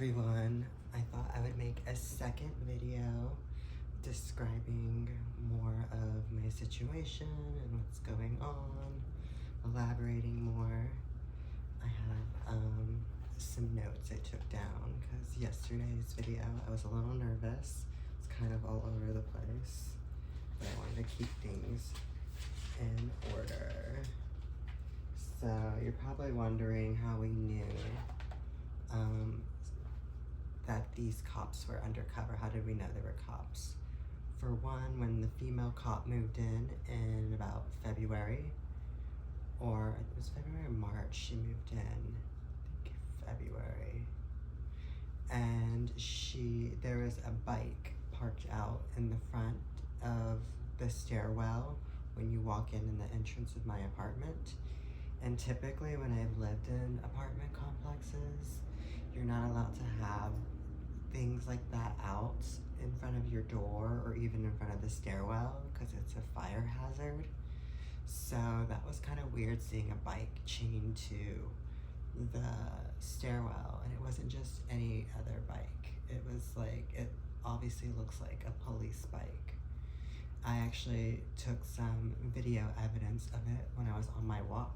everyone. I thought I would make a second video describing more of my situation and what's going on, elaborating more. I have some notes I took down because yesterday's video I was a little nervous. It's kind of all over the place, but I wanted to keep things in order. So you're probably wondering how we knew that these cops were undercover. How did we know they were cops? For one, when the female cop moved in about February, or it was February or March, she moved in, I think February, and there was a bike parked out in the front of the stairwell when you walk in the entrance of my apartment. And typically when I've lived in apartment complexes, you're not allowed to have things like that out in front of your door or even in front of the stairwell because it's a fire hazard. So that was kind of weird seeing a bike chained to the stairwell, and it wasn't just any other bike. It was like, it obviously looks like a police bike. I actually took some video evidence of it when I was on my walk,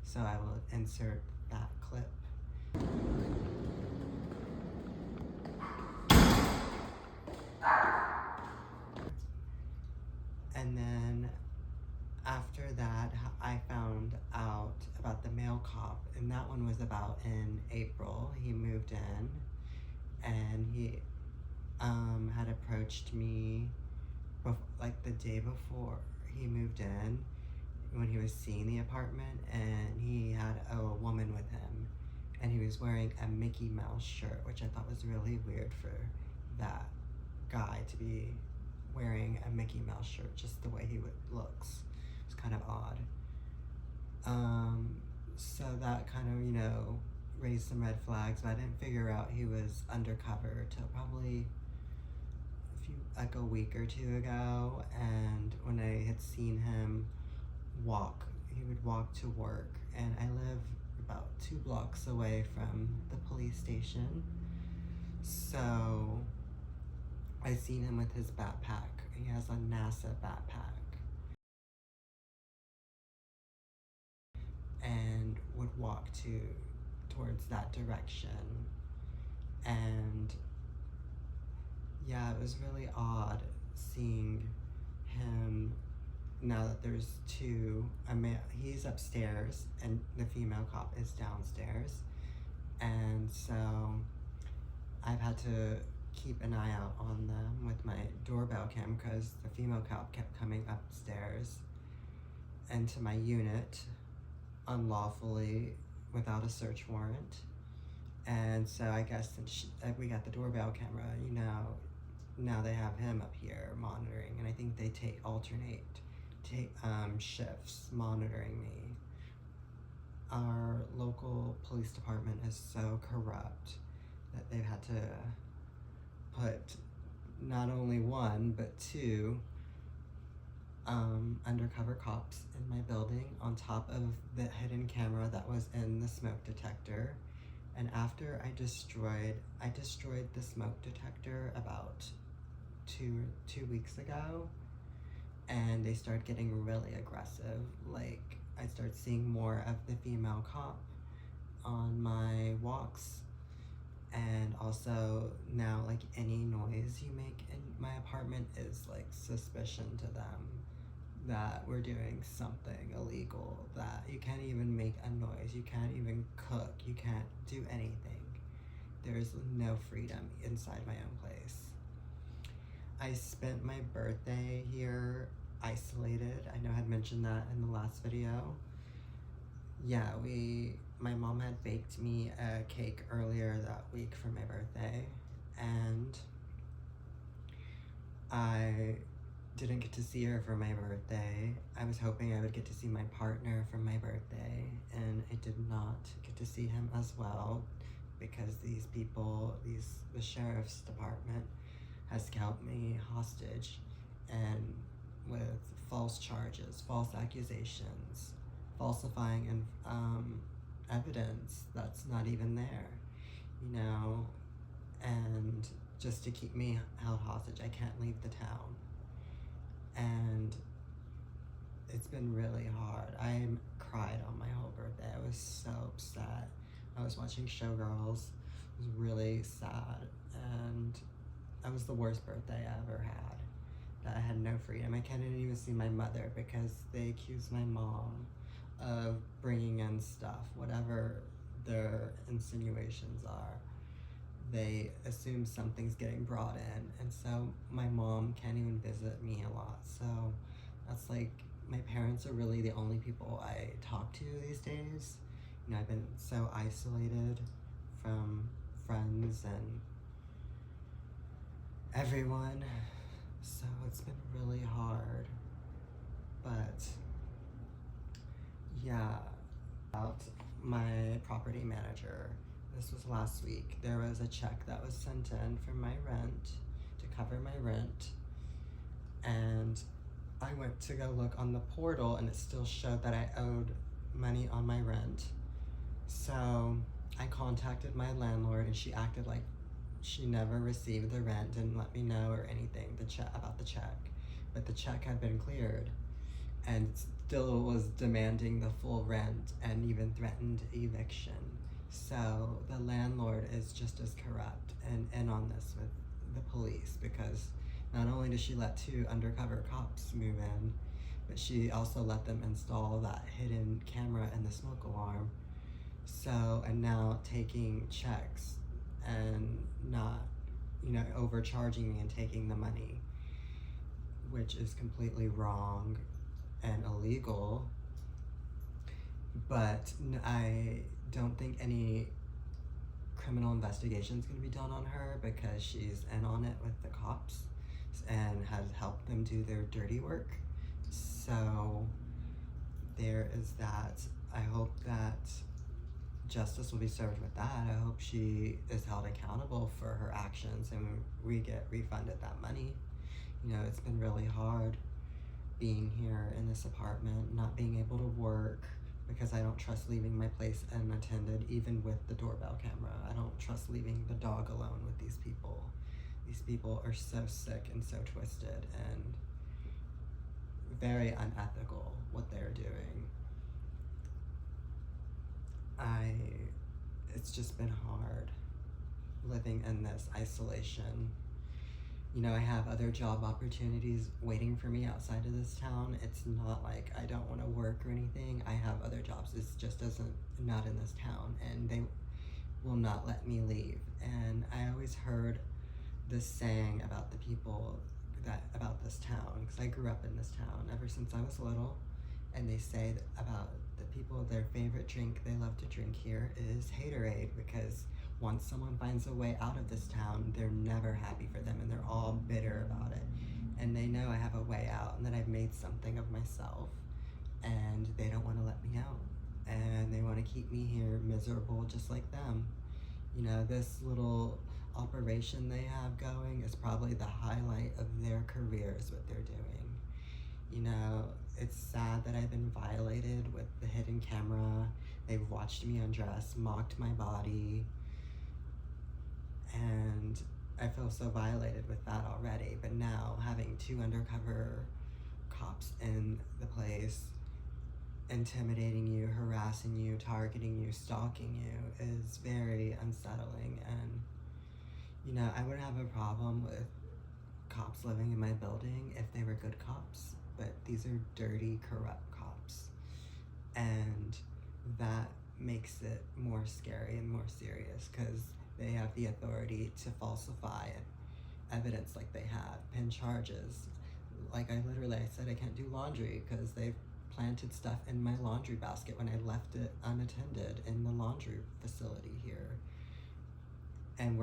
so I will insert that clip. And then after that, I found out about the male cop, and that one was about in April. He moved in, and he had approached me like the day before he moved in when he was seeing the apartment, and he had a woman with him, and he was wearing a Mickey Mouse shirt, which I thought was really weird for that guy to be wearing a Mickey Mouse shirt, just the way he looks. It's kind of odd. So that kind of, raised some red flags, but I didn't figure out he was undercover till probably a week or two ago. And when I had seen him he would walk to work, and I live about 2 blocks away from the police station. So I seen him with his backpack. He has a NASA backpack, and would walk towards that direction. And yeah, it was really odd seeing him. Now that there's he's upstairs and the female cop is downstairs, and so I've had to keep an eye out on them with my doorbell cam because the female cop kept coming upstairs into my unit unlawfully without a search warrant. And so I guess since we got the doorbell camera, now they have him up here monitoring, and I think they alternate shifts monitoring me. Our local police department is so corrupt that they've had to put not only 1 but 2 undercover cops in my building on top of the hidden camera that was in the smoke detector. And after I destroyed the smoke detector about two weeks ago, and they started getting really aggressive. Like, I started seeing more of the female cop on my walks, and also now, like, any noise you make in my apartment is like suspicion to them that we're doing something illegal, that you can't even make a noise, you can't even cook, you can't do anything. There's no freedom inside my own place. I spent my birthday here isolated. I know I had mentioned that in the last video. Yeah, my mom had baked me a cake earlier that week for my birthday, and I didn't get to see her for my birthday. I was hoping I would get to see my partner for my birthday, and I did not get to see him as well because the sheriff's department has held me hostage, and with false charges, false accusations, falsifying evidence that's not even there. just to keep me held hostage. I can't leave the town. And it's been really hard. I cried on my whole birthday. I was so upset. I was watching Showgirls. It was really sad. And that was the worst birthday I ever had. That I had no freedom. I can't even see my mother because they accused my mom of bringing in stuff, whatever their insinuations are. They assume something's getting brought in, and so my mom can't even visit me a lot. So that's like, my parents are really the only people I talk to these days. You know, I've been so isolated from friends and everyone, so it's been really hard. But yeah, about my property manager, this was last week. There was a check that was sent in for my rent, to cover my rent, and I went to go look on the portal and it still showed that I owed money on my rent. So I contacted my landlord and she acted like she never received the rent, didn't let me know or anything about the check. But the check had been cleared and still was demanding the full rent and even threatened eviction. So the landlord is just as corrupt and in on this with the police, because not only did she let 2 undercover cops move in, but she also let them install that hidden camera in the smoke alarm. So, and now taking checks and not, you know, overcharging me and taking the money, which is completely wrong and illegal. But I don't think any criminal investigation is going to be done on her, because she's in on it with the cops and has helped them do their dirty work. So there is that. I hope that justice will be served with that. I hope she is held accountable for her actions and we get refunded that money. You know, it's been really hard being here in this apartment, not being able to work, because I don't trust leaving my place unattended, even with the doorbell camera. I don't trust leaving the dog alone with these people. These people are so sick and so twisted and very unethical what they're doing. It's just been hard living in this isolation. You know, I have other job opportunities waiting for me outside of this town. It's not like I don't want to work or anything. I have other jobs. It's just not in this town, and they will not let me leave. And I always heard this saying about the people about this town, because I grew up in this town ever since I was little, and they say that about the people, their favorite drink they love to drink here is Haterade, because once someone finds a way out of this town, they're never happy for them and they're all bitter about it. And they know I have a way out and that I've made something of myself, and they don't want to let me out. And they want to keep me here miserable just like them. You know, this little operation they have going is probably the highlight of their careers, what they're doing. You know, it's sad that I've been violated with the hidden camera. They've watched me undress, mocked my body, and I feel so violated with that already. But now having 2 undercover cops in the place, intimidating you, harassing you, targeting you, stalking you, is very unsettling. And, you know, I wouldn't have a problem with cops living in my building if they were good cops, but these are dirty, corrupt cops. And that makes it more scary and more serious, because they have the authority to falsify evidence like they have, pin charges. Like I said I can't do laundry because they've planted stuff in my laundry basket when I left it unattended in the laundry facility here. And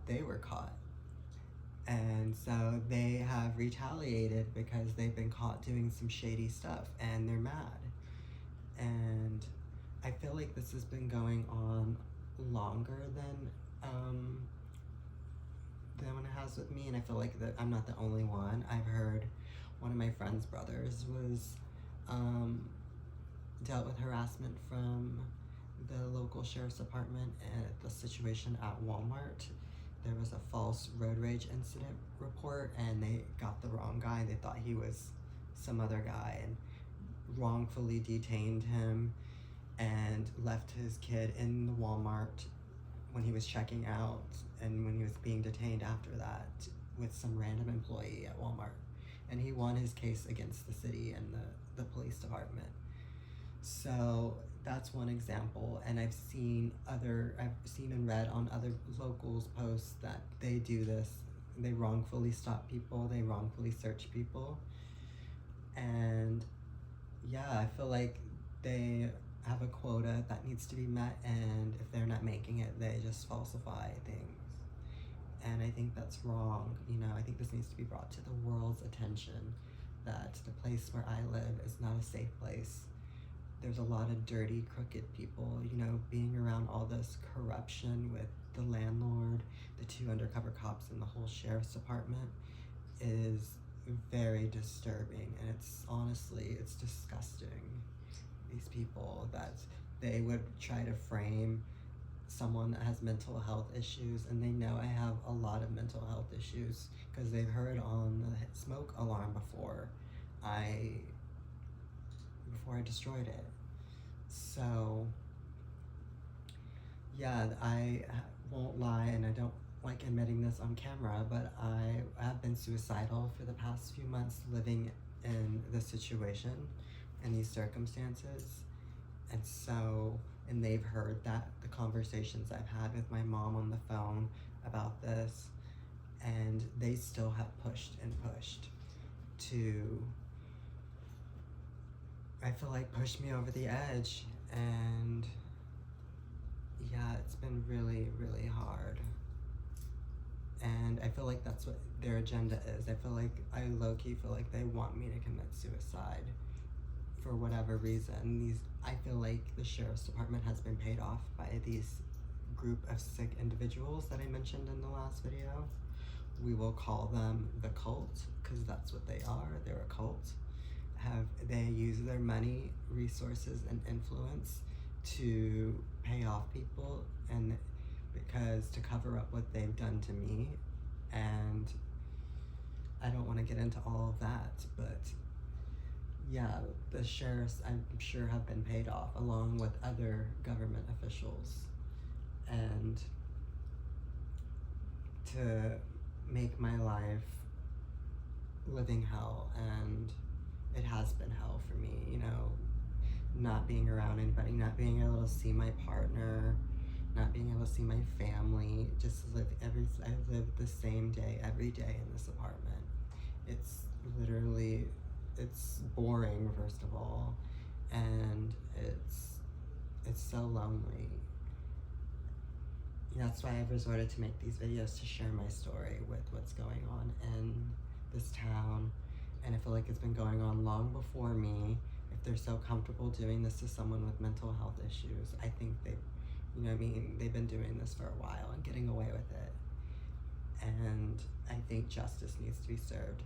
they were caught. And so they have retaliated because they've been caught doing some shady stuff and they're mad. And I feel like this has been going on longer than it has with me, and I feel like that I'm not the only one. I've heard one of my friend's brothers was dealt with harassment from the local sheriff's department at the situation at Walmart. there was a false road rage incident report, and they got the wrong guy. They thought he was some other guy and wrongfully detained him and left his kid in the Walmart when he was checking out and when he was being detained after that with some random employee at Walmart. And he won his case against the city and the police department. So that's one example, and I've seen and read on other locals posts that they do this. They wrongfully stop people, they wrongfully search people. And yeah, I feel like they have a quota that needs to be met, and if they're not making it, they just falsify things. And I think that's wrong. I think this needs to be brought to the world's attention, that the place where I live is not a safe place. There's a lot of dirty, crooked people, being around all this corruption with the landlord, the 2 undercover cops, and the whole sheriff's department is very disturbing. And it's disgusting. These people, that they would try to frame someone that has mental health issues, and they know I have a lot of mental health issues because they've heard on the smoke alarm before I destroyed it. So yeah, I won't lie, and I don't like admitting this on camera, but I have been suicidal for the past few months living in this situation and these circumstances. And they've heard the conversations I've had with my mom on the phone about this, and they still have pushed and pushed to, I feel like, push me over the edge. And yeah, it's been really, really hard. And I feel like that's what their agenda is. I low-key feel like they want me to commit suicide for whatever reason. I feel like the sheriff's department has been paid off by these group of sick individuals that I mentioned in the last video. We will call them the cult, because that's what they are. They're a cult. They use their money, resources, and influence to pay off people, and because to cover up what they've done to me. And I don't want to get into all of that, but yeah, the sheriffs, I'm sure, have been paid off along with other government officials, and to make my life living hell. And it has been hell for me, not being around anybody, not being able to see my partner, not being able to see my family, I live the same day every day in this apartment. It's boring, first of all, and it's so lonely. That's why I've resorted to make these videos, to share my story with what's going on in this town. And I feel like it's been going on long before me. If they're so comfortable doing this to someone with mental health issues, I think they've been doing this for a while and getting away with it. And I think justice needs to be served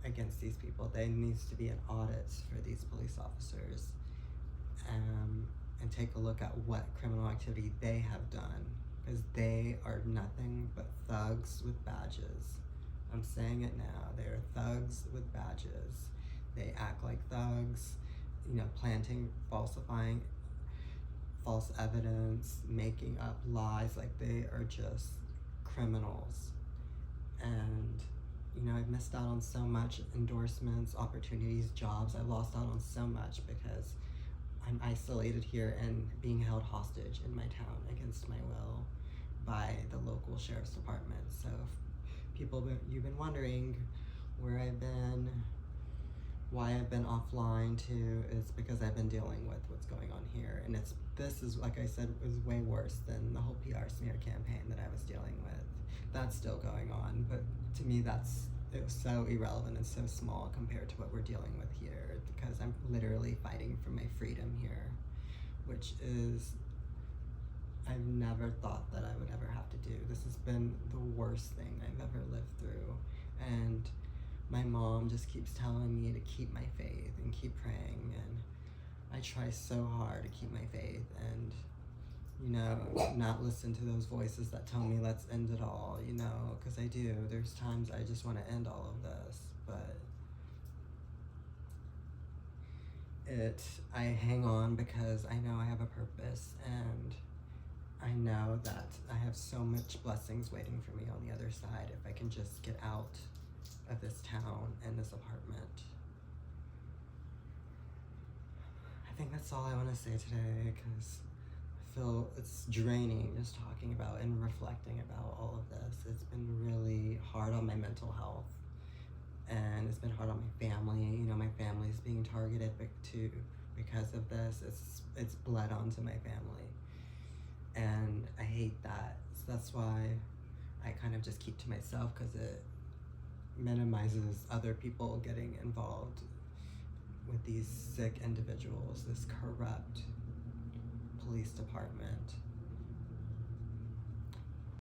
against these people. There needs to be an audit for these police officers, and take a look at what criminal activity they have done, because they are nothing but thugs with badges. I'm saying it now. They're thugs with badges. They act like thugs, planting, falsifying false evidence, making up lies. Like, they are just criminals. And I've missed out on so much: endorsements, opportunities, jobs. I've lost out on so much because I'm isolated here and being held hostage in my town against my will by the local sheriff's department. So you've been wondering where I've been, why I've been offline too, is because I've been dealing with what's going on here. And this is, like I said, was way worse than the whole PR smear campaign that I was dealing with. That's still going on, but to me it was so irrelevant and so small compared to what we're dealing with here, because I'm literally fighting for my freedom here, which is, I've never thought that I would ever have to do. This has been the worst thing I've ever lived through. And my mom just keeps telling me to keep my faith and keep praying, and I try so hard to keep my faith, and you know, not listen to those voices that tell me let's end it all, you know, because I do. There's times I just want to end all of this, but I hang on because I know I have a purpose, and I know that I have so much blessings waiting for me on the other side if I can just get out of this town and this apartment. I think that's all I want to say today, because I feel it's draining just talking about and reflecting about all of this. It's been really hard on my mental health, and it's been hard on my family. You know, my family's being targeted too because of this. It's bled onto my family, and I hate that. So that's why I kind of just keep to myself, because it minimizes other people getting involved with these sick individuals, this corrupt police department.